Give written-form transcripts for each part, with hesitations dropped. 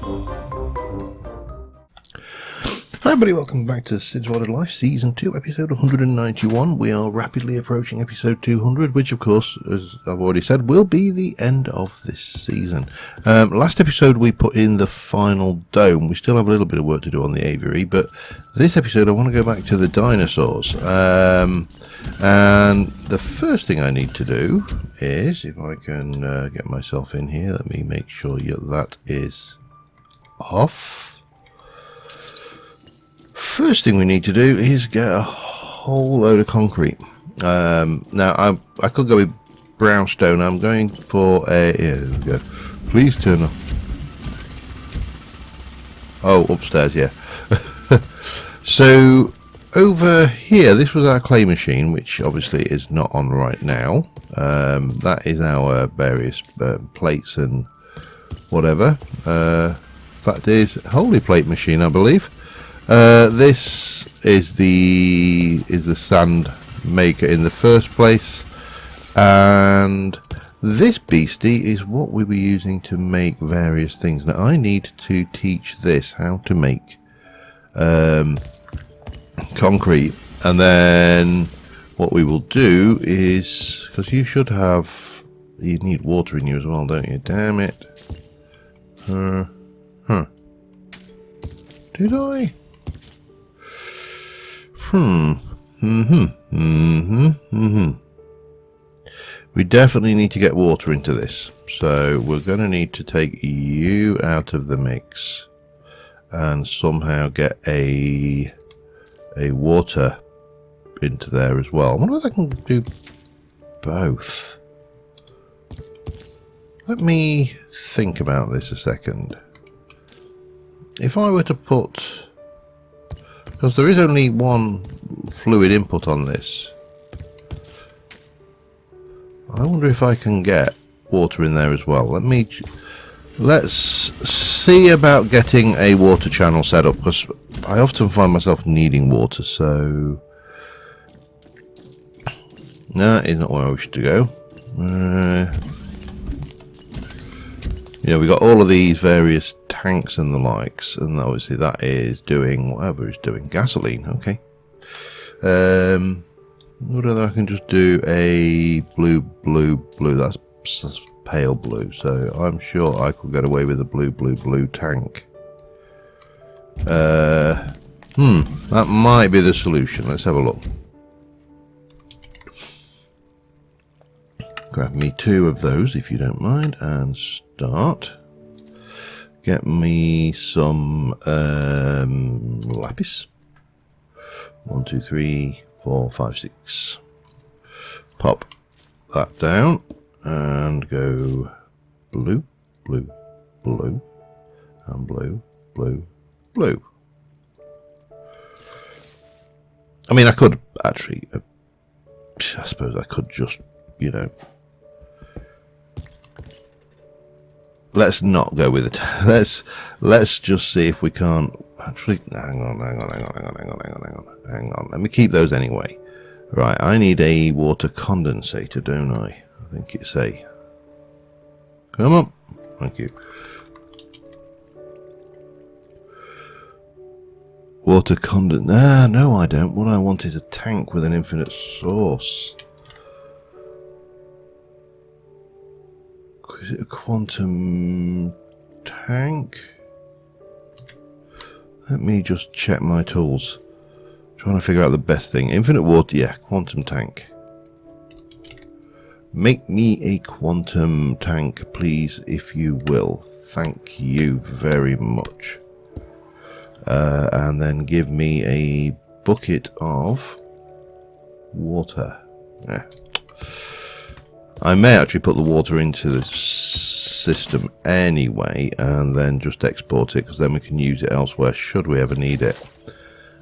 Hi everybody, welcome back to Cids Life Season 2, Episode 191. We are rapidly approaching Episode 200, which of course, as I've already said, will be the end of this season. Last episode we put in the final dome. We still have a little bit of work to do on the aviary, but this episode I want to go back to the dinosaurs. And the first thing I need to do is, if I can get myself in here, let me make sure that is off. First thing we need to do is get a whole load of concrete. Now I could go with brownstone. I'm going for a, there we go. Please turn on. Oh, upstairs, yeah. So over here, this was our clay machine, which obviously is not on right now. That is our various plates and whatever. Fact is, holy plate machine, I believe. This is the sand maker in the first place, and this beastie is what we were using to make various things. Now I need to teach this how to make concrete, and then what we will do is, because you need water in you as well, don't you? Damn it. Did I? We definitely need to get water into this, so we're going to need to take you out of the mix and somehow get a water into there as well. I wonder if I can do both. Let me think about this a second. If I were to put, because there is only one fluid input on this, I wonder if I can get water in there as well. Let's see about getting a water channel set up, because I often find myself needing water. So no, is not where I wish to go. We got all of these various tanks and the likes, and obviously that is doing whatever it's doing. Gasoline, okay. Whether I can just do a blue, that's pale blue, so I'm sure I could get away with a blue tank. That might be the solution. Let's have a look. Grab me 2 of those if you don't mind, and start. Get me some lapis. 1, 2, 3, 4, 5, 6. Pop that down and go blue, and blue. I mean, I could actually, I suppose I could just, let's not go with it. Let's just see if we can't actually. Hang on. Let me keep those anyway. Right, I need a water condensator, don't I? I think it's a. Come on, thank you. Water condensate. No, I don't. What I want is a tank with an infinite source. Is it a quantum tank? Let me just check my tools. Trying to figure out the best thing. Infinite water, yeah, quantum tank. Make me a quantum tank, please, if you will. Thank you very much. And then give me a bucket of water. Yeah. I may actually put the water into the system anyway and then just export it, because then we can use it elsewhere should we ever need it.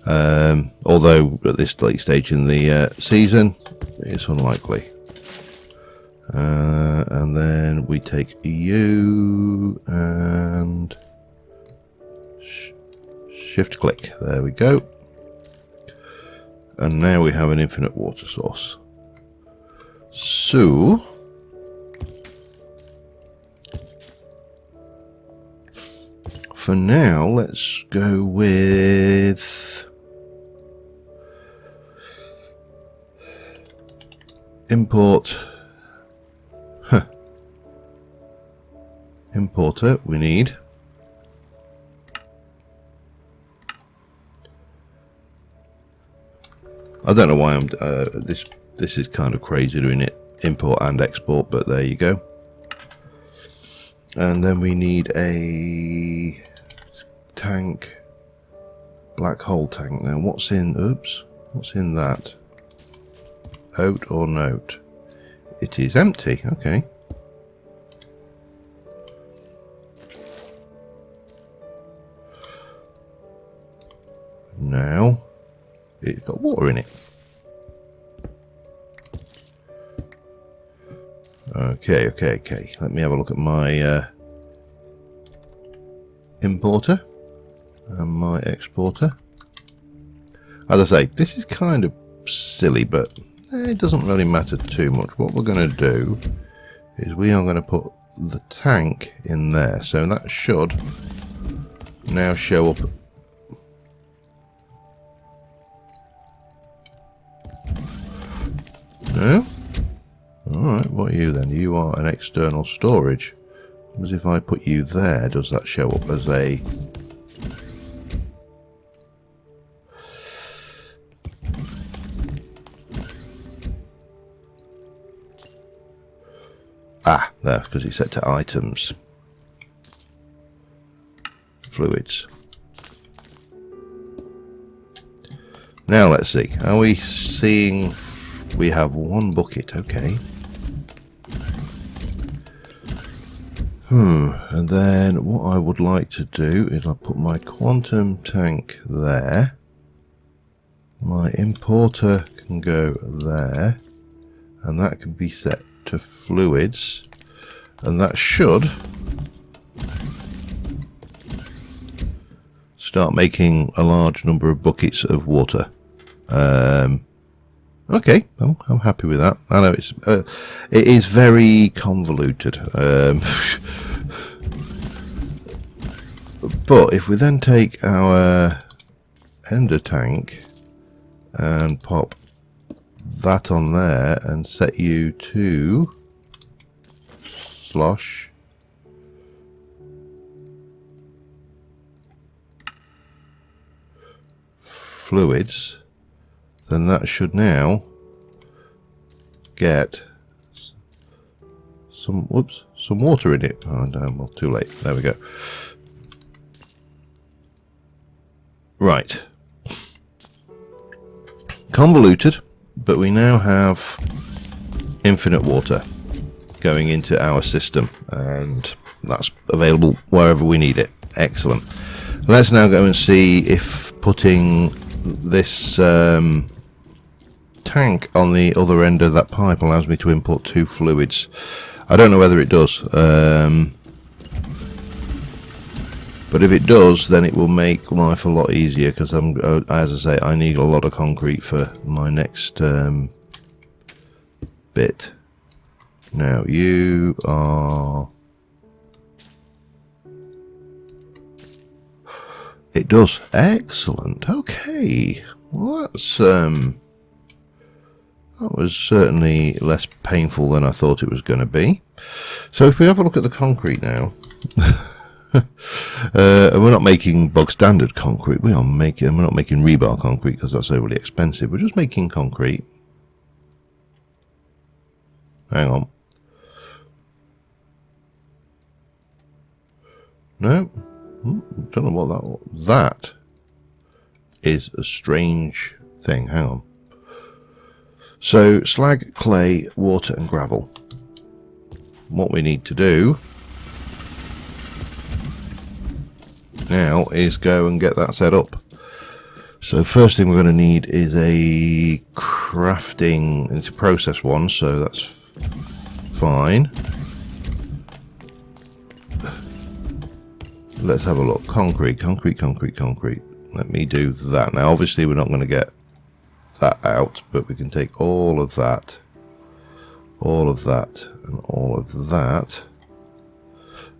Although at this late stage in the season it's unlikely. And then we take you and shift click. There we go. And now we have an infinite water source. So For now, let's go with import. Importer we need. I don't know why I'm this is kind of crazy doing it import and export, but there you go. And then we need a tank, black hole tank. Now what's in, what's in that? Oat or note? It is empty, okay. Now it's got water in it. Okay. Let me have a look at my importer and my exporter. As I say, this is kind of silly, but it doesn't really matter too much. What we're going to do is we are going to put the tank in there. So that should now show up. No? Alright, what are you then? You are an external storage. As if I put you there, does that show up as a... Ah, there, because it's set to items. Fluids. Now let's see. Are we seeing... We have one bucket, okay. And then what I would like to do is I'll put my quantum tank there. My importer can go there. And that can be set to fluids. And that should start making a large number of buckets of water. Okay, I'm happy with that. I know it is very convoluted. But if we then take our ender tank and pop that on there and set you to slosh fluids, then that should now get some water in it. Oh no, well, too late. There we go. Right. Convoluted, but we now have infinite water going into our system, and that's available wherever we need it. Excellent. Let's now go and see if putting this tank on the other end of that pipe allows me to import 2 fluids. I don't know whether it does, but if it does, then it will make life a lot easier, because as I say, I need a lot of concrete for my next bit. Now you are... It does. Excellent. Okay. Well, that's that was certainly less painful than I thought it was going to be. So if we have a look at the concrete now, we're not making bog standard concrete. We're not making rebar concrete because that's overly expensive. We're just making concrete. Hang on. No. Don't know what that is. A strange thing. Hang on. So slag, clay, water and gravel. What we need to do now is go and get that set up. So first thing we're going to need is a crafting. It's a process one, so that's fine. Let's have a look. Concrete. Let me do that. Now obviously we're not going to get that out, but we can take all of that, and all of that,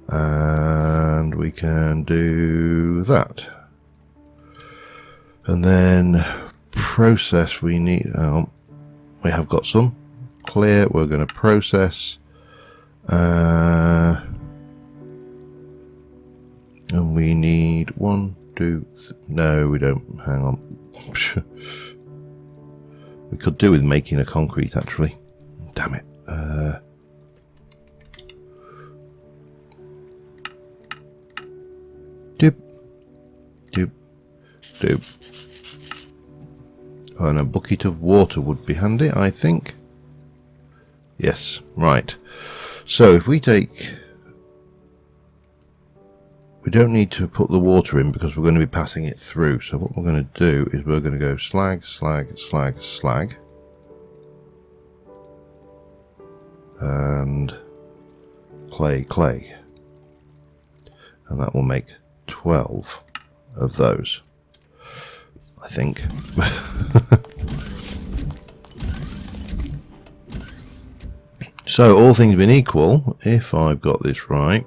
And we can do that. And then process, we need, we have got some clear, we're going to process, and we need 1, 2, no we don't, hang on. We could do with making a concrete actually, damn it. Doop, doop, doop. Oh, and a bucket of water would be handy, I think. Yes, right. So if we take... We don't need to put the water in because we're going to be passing it through. So what we're going to do is we're going to go slag, slag, slag, slag. And clay, clay. And that will make 12 of those, I think. So all things being equal, if I've got this right,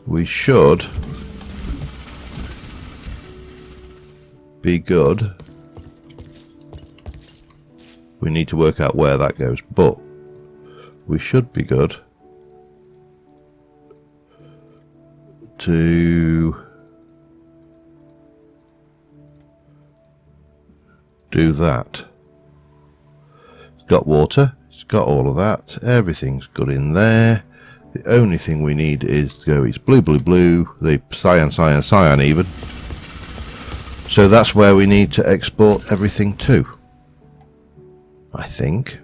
we should be good. We need to work out where that goes, but we should be good to do that. It's got water, it's got all of that, everything's good in there. The only thing we need is to go, it's blue, blue, blue, the cyan, cyan, cyan even. So that's where we need to export everything to, I think.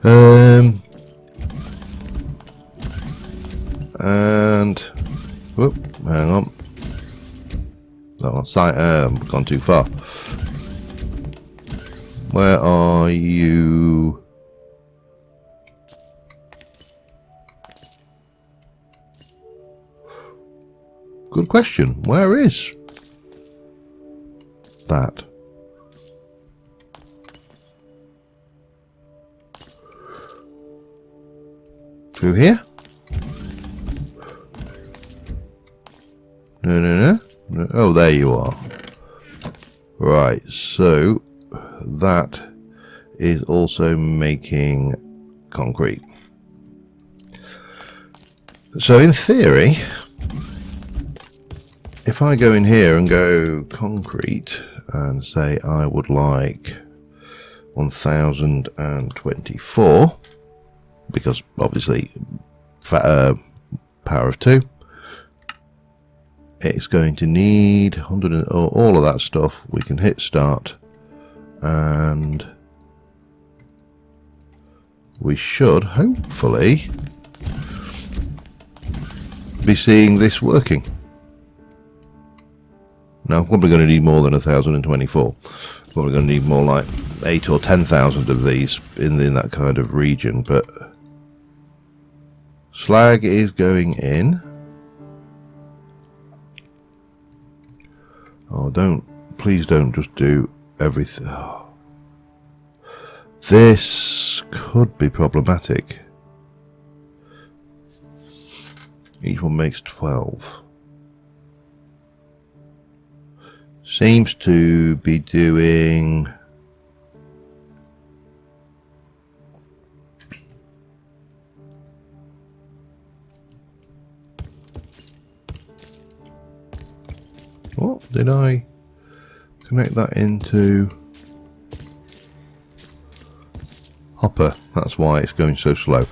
And whoop, hang on, that one's gone too far. Where are you? Good question. Where is that? Through here? No, no, no. Oh, there you are. Right, so that is also making concrete. So in theory, if I go in here and go concrete and say I would like 1024, because obviously power of 2, it's going to need 100 and all of that stuff. We can hit start and we should hopefully be seeing this working. Now I'm probably going to need more than 1024. Probably going to need more like 8 or 10,000 of these in that kind of region, but slag is going in. Oh, please don't just do everything. Oh. This could be problematic. Each one makes 12. Seems to be doing... What? Did I connect that into hopper? That's why it's going so slow.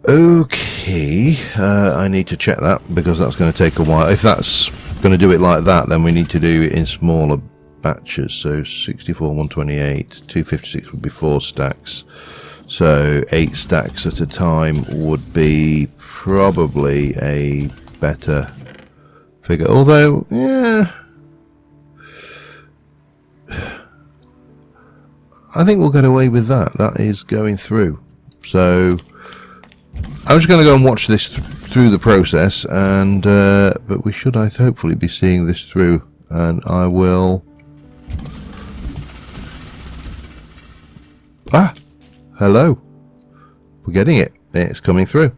Okay, I need to check that because that's going to take a while. If that's going to do it like that, then we need to do it in smaller batches. So 64, 128, 256 would be 4 stacks. So 8 stacks at a time would be probably a better figure. Although, yeah, I think we'll get away with that. That is going through. So I'm just going to go and watch this through the process, and but we should hopefully be seeing this through, and I will. Hello, we're getting it. It's coming through.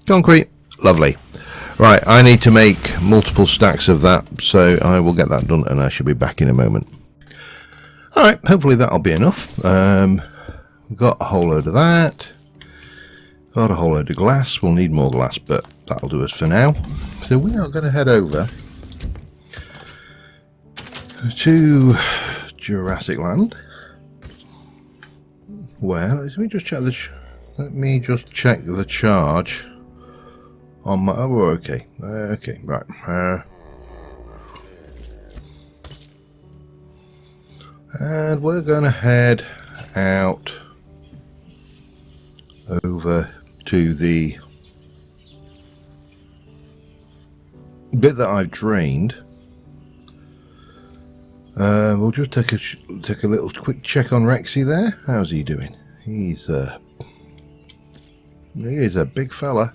Concrete. Lovely. Right, I need to make multiple stacks of that, so I will get that done and I should be back in a moment. Alright, hopefully that'll be enough. We've got a whole load of that. Got a whole load of glass. We'll need more glass, but that'll do us for now. So we are going to head over to Jurassic Land. Where? Let me just check the charge on my. Oh, okay. Okay, right. And we're going to head out over to the bit that I've drained. We'll just take a little quick check on Rexy there. How's he doing? He is a big fella.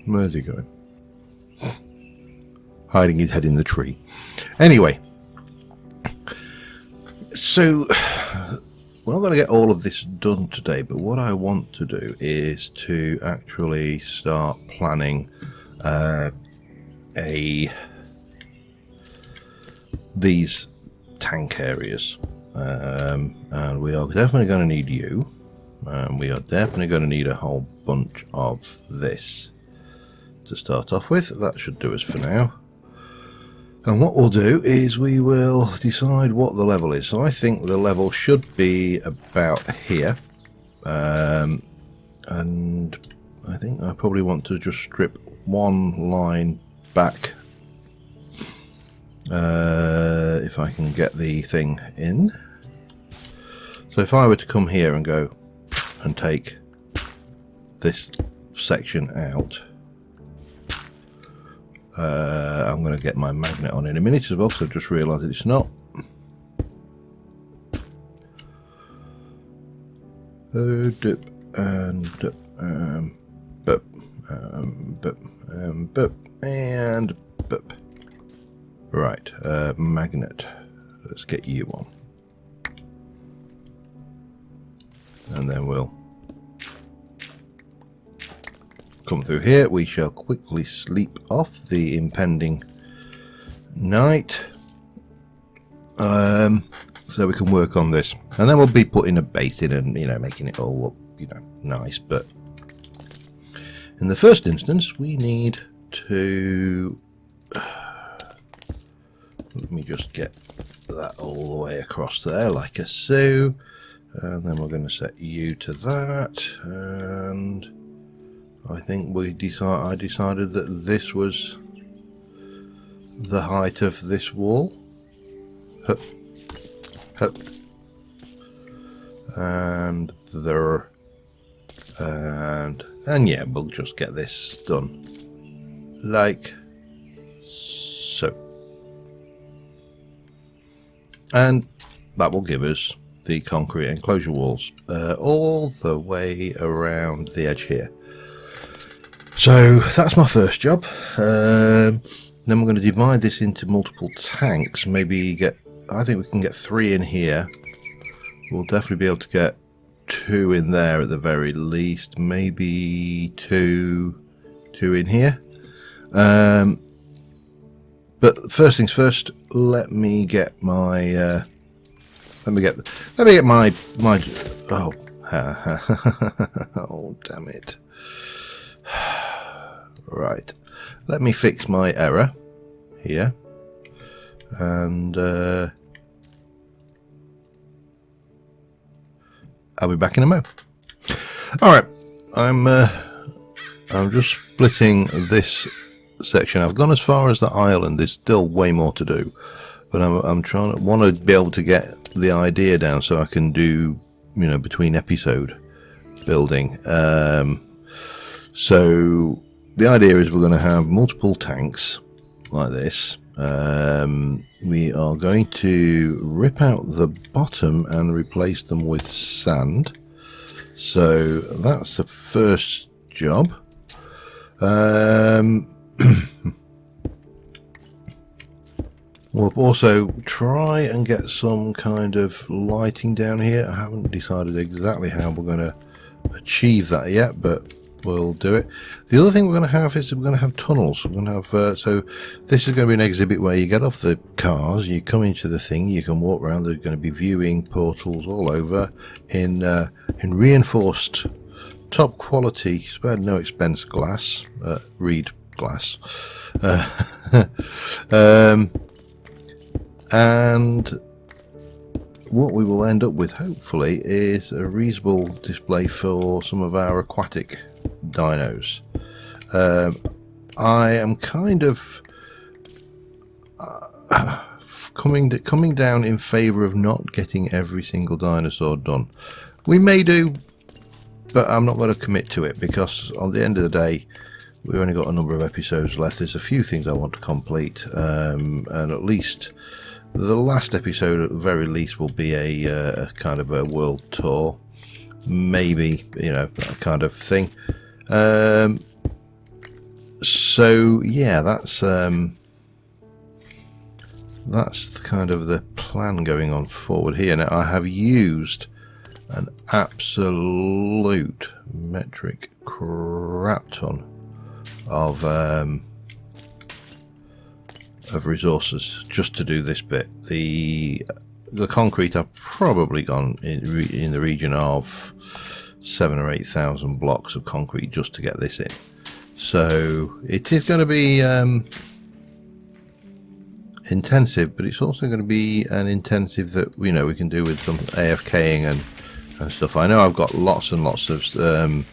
Where's he going? Hiding his head in the tree. Anyway, so we're not going to get all of this done today, but what I want to do is to actually start planning these tank areas, and we are definitely going to need you. We are definitely going to need a whole bunch of this to start off with. That should do us for now. And what we'll do is we will decide what the level is. So I think the level should be about here. And I think I probably want to just strip one line back. If I can get the thing in. So if I were to come here and go and take this section out, I'm going to get my magnet on in a minute as well, because I've just realised that it's not. Dip and bup, and bup. Right, magnet. Let's get you on, and then we'll come through here. We shall quickly sleep off the impending night, so we can work on this, and then we'll be putting a base in and, you know, making it all look, you know, nice. But in the first instance, we need to let me just get that all the way across there like a so, and then we're going to set you to that. And I think I decided that this was the height of this wall. Hup, hup. And there, and yeah, we'll just get this done like so, and that will give us the concrete enclosure walls all the way around the edge here. So that's my first job. Then we're going to divide this into multiple tanks. Maybe I think we can get 3 in here. We'll definitely be able to get 2 in there at the very least. Maybe two in here. But first things first. Let me get my. Let me get my. Oh, oh, damn it. Right, let me fix my error here, and I'll be back in a mo. Alright, I'm just splitting this section. I've gone as far as the island. There's still way more to do, but I'm trying to want to be able to get the idea down so I can do, you know, between episode building. So the idea is we're going to have multiple tanks like this. We are going to rip out the bottom and replace them with sand. So that's the first job. We'll also try and get some kind of lighting down here. I haven't decided exactly how we're going to achieve that yet, but we'll do it. The other thing we're going to have is we're going to have tunnels. We're going to have so this is going to be an exhibit where you get off the cars, you come into the thing, you can walk around. There's going to be viewing portals all over in reinforced, top quality, spared no expense glass, reed glass, and what we will end up with hopefully is a reasonable display for some of our aquatic dinos. I am kind of coming down in favor of not getting every single dinosaur done. We may do, but I'm not going to commit to it, because on the end of the day we've only got a number of episodes left. There's a few things I want to complete, and at least the last episode at the very least will be a kind of a world tour, maybe, you know, that kind of thing. So yeah, that's kind of the plan going on forward here. Now I have used an absolute metric crap ton of resources just to do this bit. The concrete I've probably gone in the region of 7,000 or 8,000 blocks of concrete just to get this in. So it is going to be intensive, but it's also going to be an intensive that we can do with some AFKing and stuff. I know I've got lots and lots of the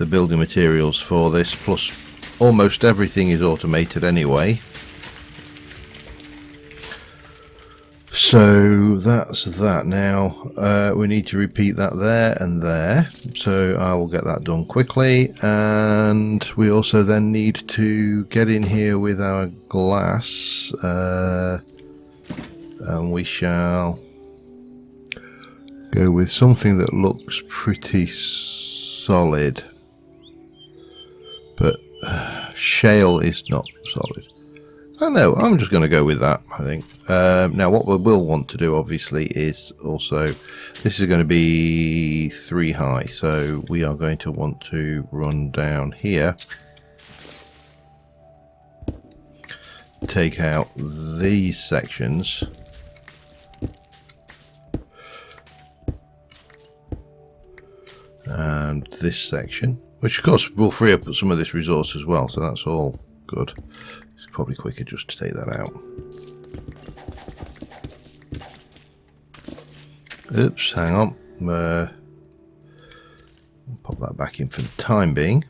building materials for this, plus almost everything is automated anyway. So that's that. Now we need to repeat that there and there, so I will get that done quickly. And we also then need to get in here with our glass, and we shall go with something that looks pretty solid, but shale is not solid. I know, I'm just going to go with that, I think. Now what we will want to do obviously is also, this is going to be 3 high, so we are going to want to run down here, take out these sections, and this section, which of course will free up some of this resource as well, so that's all good. It's probably quicker just to take that out. Oops, hang on. Pop that back in for the time being.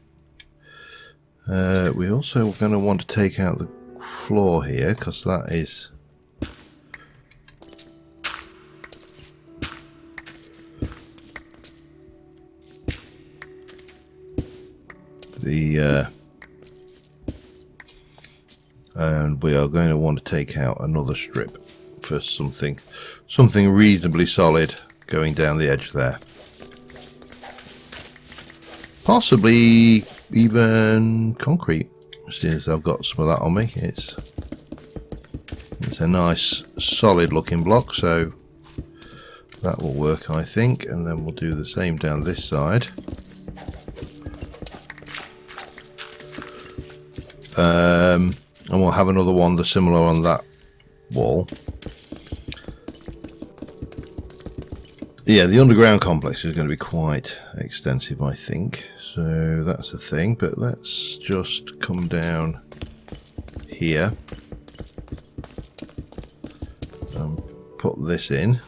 We also are going to want to take out the floor here, because that is the and we are going to want to take out another strip for something reasonably solid going down the edge there. Possibly even concrete, seeing as I've got some of that on me. It's a nice solid looking block, so that will work, I think. And then we'll do the same down this side. And we'll have another one that's similar on that wall. Yeah, the underground complex is going to be quite extensive, I think. So that's a thing, but let's just come down here and put this in.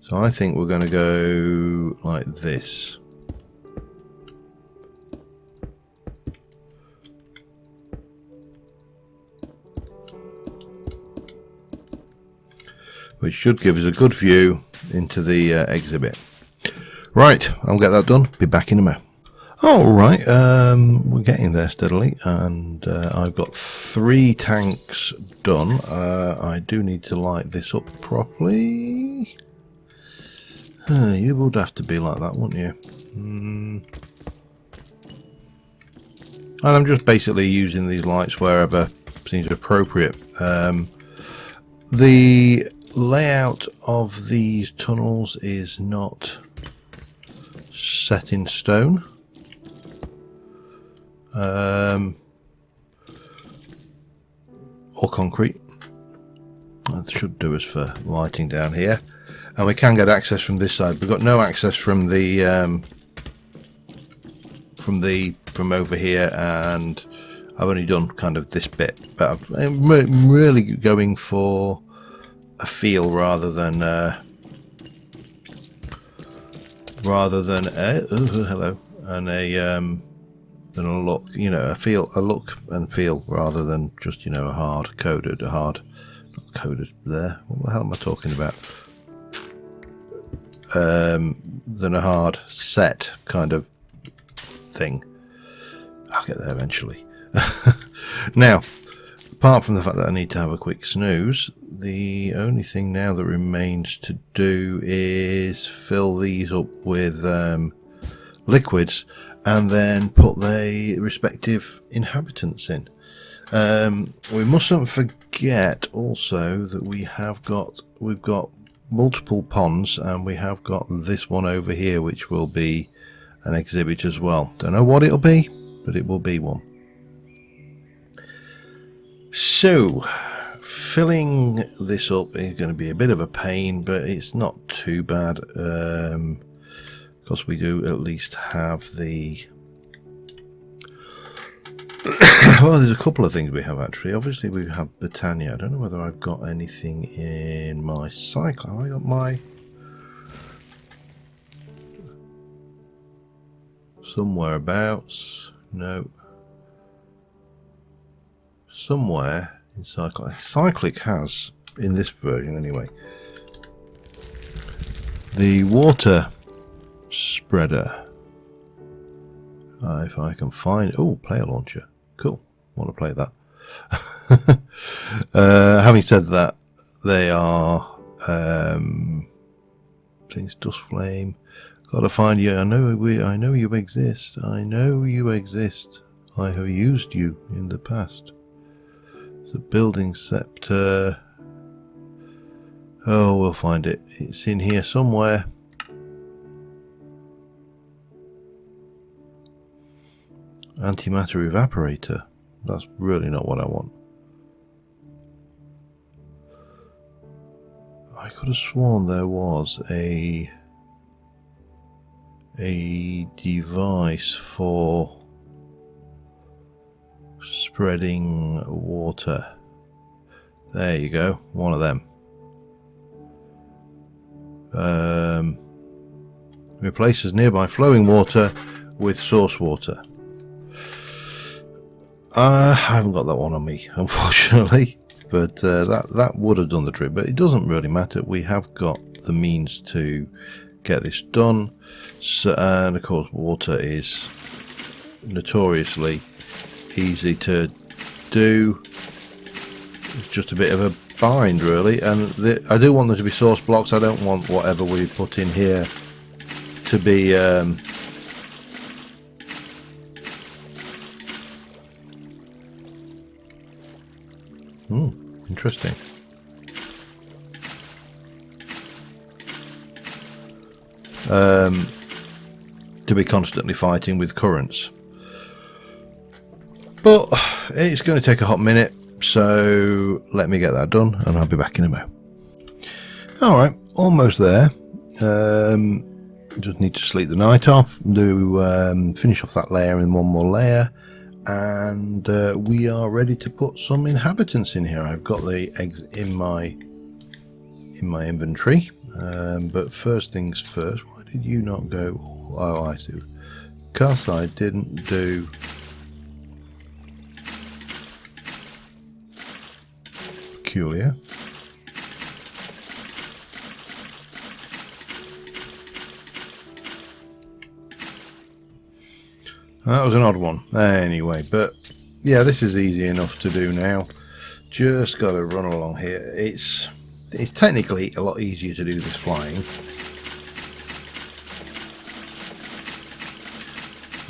So I think we're going to go like this. Which should give us a good view into the exhibit. Right, I'll get that done. Be back in a minute. Alright, we're getting there steadily, and I've got 3 tanks done. I do need to light this up properly. You would have to be like that, wouldn't you? And I'm just basically using these lights wherever seems appropriate. The layout of these tunnels is not set in stone. Or concrete. That should do us for lighting down here. And we can get access from this side. We've got no access from the from over here, and I've only done kind of this bit, but I'm really going for a feel rather than hello, and than a look, you know, a look and feel rather than just, you know, not coded there. What the hell am I talking about? Than a hard set kind of thing. I'll get there eventually. Now, apart from the fact that I need to have a quick snooze, the only thing now that remains to do is fill these up with liquids and then put the respective inhabitants in. We mustn't forget also that we've got multiple ponds, and we have got this one over here which will be an exhibit as well. Don't know what it'll be, but it will be one. So filling this up is going to be a bit of a pain, but it's not too bad, because we do at least have the well, there's a couple of things we have actually. Obviously we have Britannia. I don't know whether I've got anything in my cycle. Have I got my somewhere abouts? No. Somewhere in Cyclic. Cyclic has, in this version anyway, the water spreader. If I can find... Oh, player launcher. Cool. Want to play that. Having said that, they are things. Dust flame. Gotta find you. I know you exist. I know you exist. I have used you in the past. The building scepter. Oh, we'll find it. It's in here somewhere. Antimatter evaporator. That's really not what I want. I could have sworn there was a device for spreading water. There you go, one of them. Replaces nearby flowing water with source water. I haven't got that one on me, unfortunately, but that would have done the trick, but it doesn't really matter. We have got the means to get this done. So, and of course water is notoriously easy to do. It's just a bit of a bind really, and I do want them to be source blocks. I don't want whatever we put in here to be interesting. To be constantly fighting with currents. But it's going to take a hot minute, so let me get that done and I'll be back in a moment. Alright, almost there. Just need to sleep the night off, finish off that layer and one more layer, and we are ready to put some inhabitants in here. I've got the eggs in my inventory, but first things first. Why did you not go? Oh, I see. Because I didn't do peculiar. That was an odd one. Anyway, but yeah, this is easy enough to do now. Just got to run along here. It's technically a lot easier to do this flying.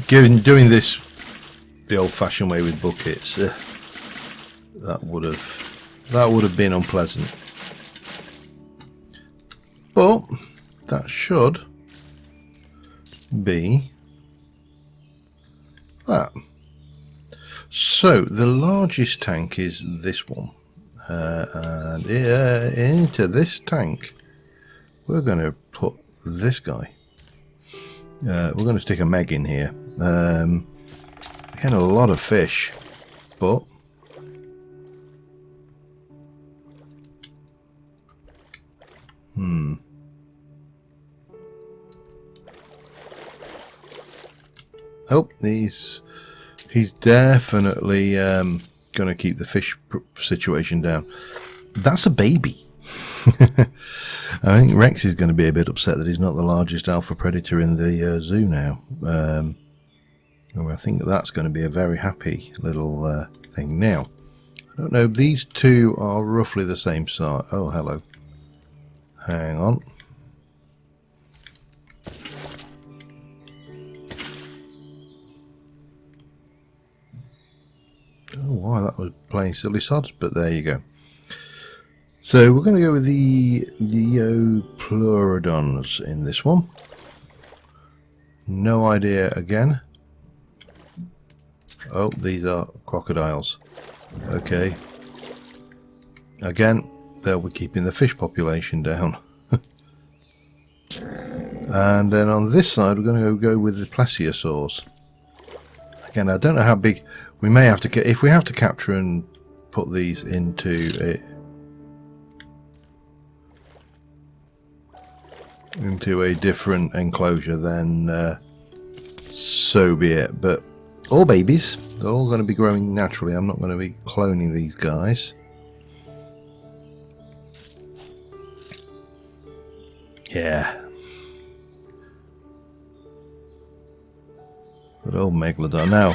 Doing this the old-fashioned way with buckets that would have been unpleasant. But that should be that. So the largest tank is this one, and into this tank we're going to put this guy. We're going to stick a Meg in here. Again, a lot of fish, but oh, he's definitely going to keep the fish situation down. That's a baby. I think Rex is going to be a bit upset that he's not the largest alpha predator in the zoo now. I think that's going to be a very happy little thing. Now, I don't know, these two are roughly the same size. Oh, hello. Hang on. Don't know why that was playing silly sods, but there you go. So we're going to go with the Leopleurodons in this one. No idea again. Oh, these are crocodiles. Okay. Again, they'll be keeping the fish population down. And then on this side, we're going to go with the plesiosaurs. Again, I don't know how big. We may have to, if we have to capture and put these into it. Into a different enclosure, then so be it. But all babies, they're all going to be growing naturally. I'm not going to be cloning these guys. Yeah. Good old Megalodon. Now,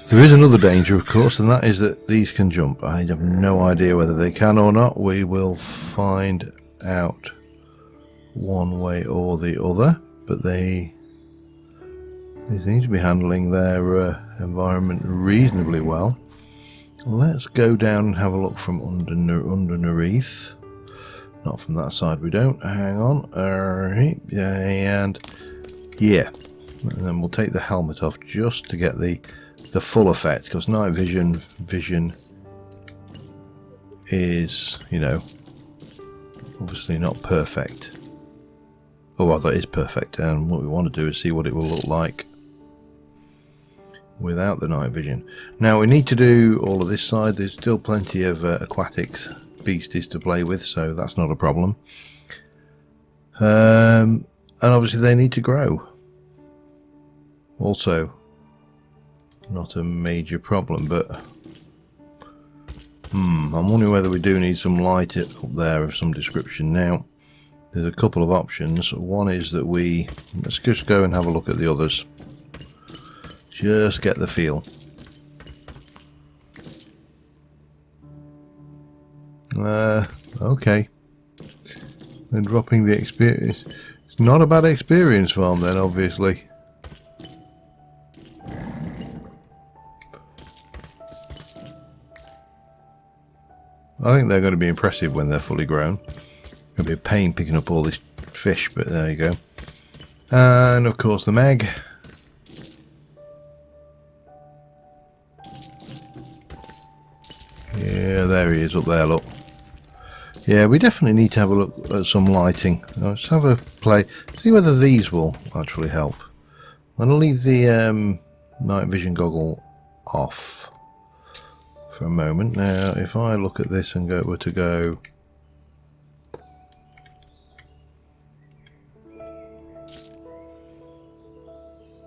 there is another danger, of course, and that is that these can jump. I have no idea whether they can or not. We will find out one way or the other, but they seem to be handling their environment reasonably well. Let's go down and have a look from underneath. Not from that side, we don't. Hang on. And yeah, and then we'll take the helmet off just to get the full effect, because night vision is, you know, obviously not perfect. Oh, well, that is perfect, and what we want to do is see what it will look like without the night vision. Now, we need to do all of this side. There's still plenty of aquatics beasties to play with, so that's not a problem. And obviously they need to grow. Also, not a major problem, but I'm wondering whether we do need some light up there of some description. Now, there's a couple of options. One is that let's just go and have a look at the others. Just get the feel. Okay. They're dropping the experience. It's not a bad experience farm then, obviously. I think they're going to be impressive when they're fully grown. It'll be a pain picking up all this fish, but there you go. And of course the Meg. Yeah, there he is up there, look. Yeah, we definitely need to have a look at some lighting. Let's have a play, see whether these will actually help. I'm going to leave the night vision goggle off for a moment. Now, if I look at this and were to go...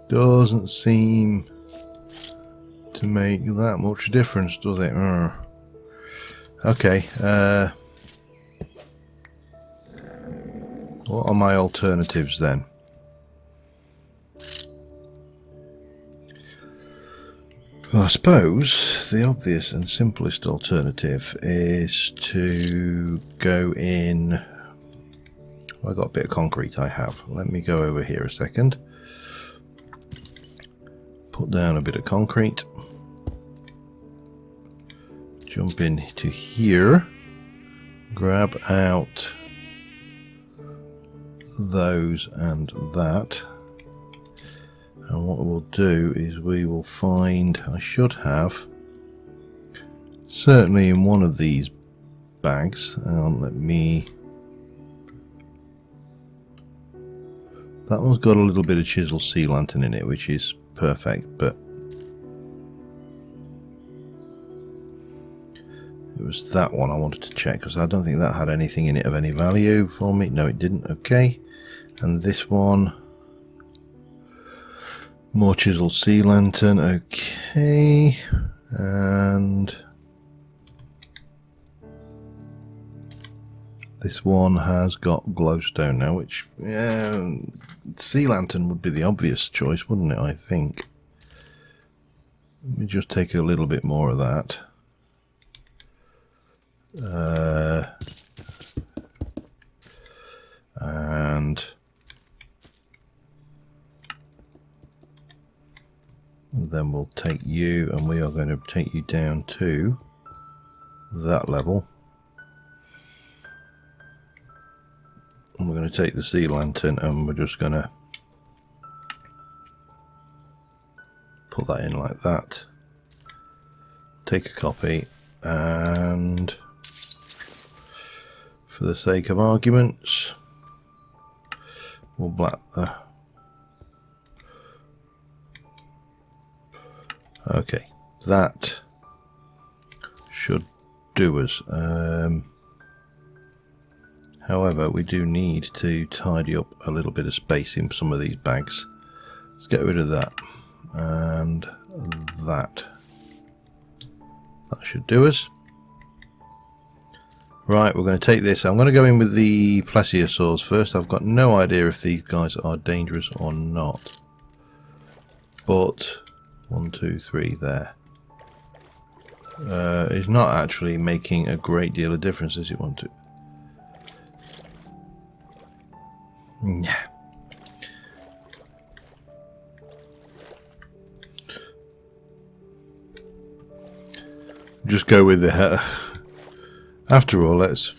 Doesn't seem to make that much difference, does it? Okay. What are my alternatives then? Well, I suppose the obvious and simplest alternative is to go in... I got a bit of concrete, I have. Let me go over here a second. Put down a bit of concrete. jump into here, grab out those and that, and what we'll do is we will find, I should have, certainly in one of these bags, let me, that one's got a little bit of chiseled sea lantern in it, which is perfect, but it was that one I wanted to check because I don't think that had anything in it of any value for me. No, it didn't. Okay, and this one, more chiseled sea lantern. Okay, and this one has got glowstone now, which, yeah, sea lantern would be the obvious choice, wouldn't it, I think. Let me just take a little bit more of that. And then we'll take you, and we are going to take you down to that level. And we're going to take the sea lantern and we're just going to put that in like that. Take a copy, and for the sake of arguments, we'll black the... Okay, that should do us. However, we do need to tidy up a little bit of space in some of these bags. Let's get rid of that and that. That should do us. Right, we're going to take this. I'm going to go in with the plesiosaurs first. I've got no idea if these guys are dangerous or not. But 1, 2, 3 there. It's not actually making a great deal of difference, as you want to. Yeah. Just go with the... After all, let's...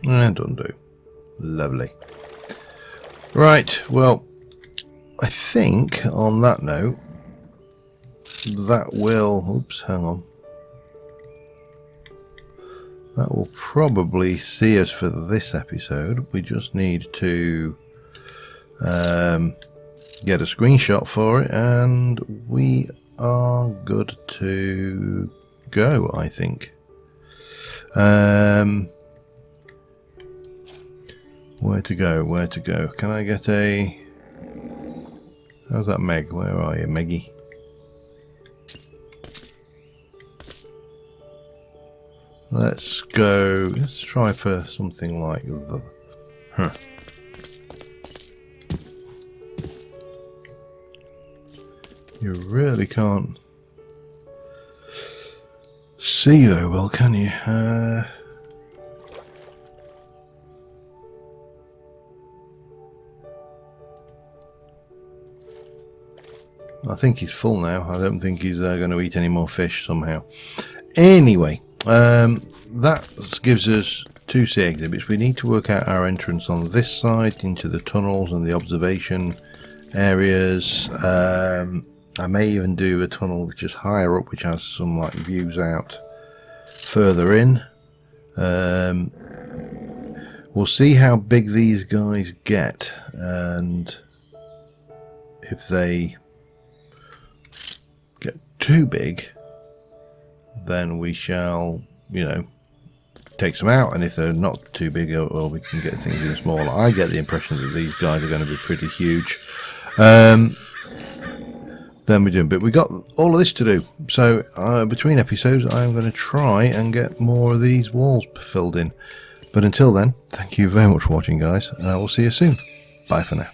And undo. Lovely. Right, well, I think on that note, that will... Oops, hang on. That will probably see us for this episode. We just need to get a screenshot for it, and we are good to go, I think. Where to go? Where to go? Can I get a... How's that, Meg? Where are you, Meggie? Let's go... Let's try for something like the... Huh. You really can't see very well, can you? I think he's full now. I don't think he's going to eat any more fish somehow. Anyway, that gives us 2 sea exhibits. We need to work out our entrance on this side into the tunnels and the observation areas. I may even do a tunnel which is higher up, which has some like views out further in. We'll see how big these guys get, and if they get too big, then we shall, you know, take some out, and if they're not too big, well, we can get things in smaller. I get the impression that these guys are going to be pretty huge. Then we're doing, but we got all of this to do. So between episodes, I'm going to try and get more of these walls filled in. But until then, thank you very much for watching, guys, and I will see you soon. Bye for now.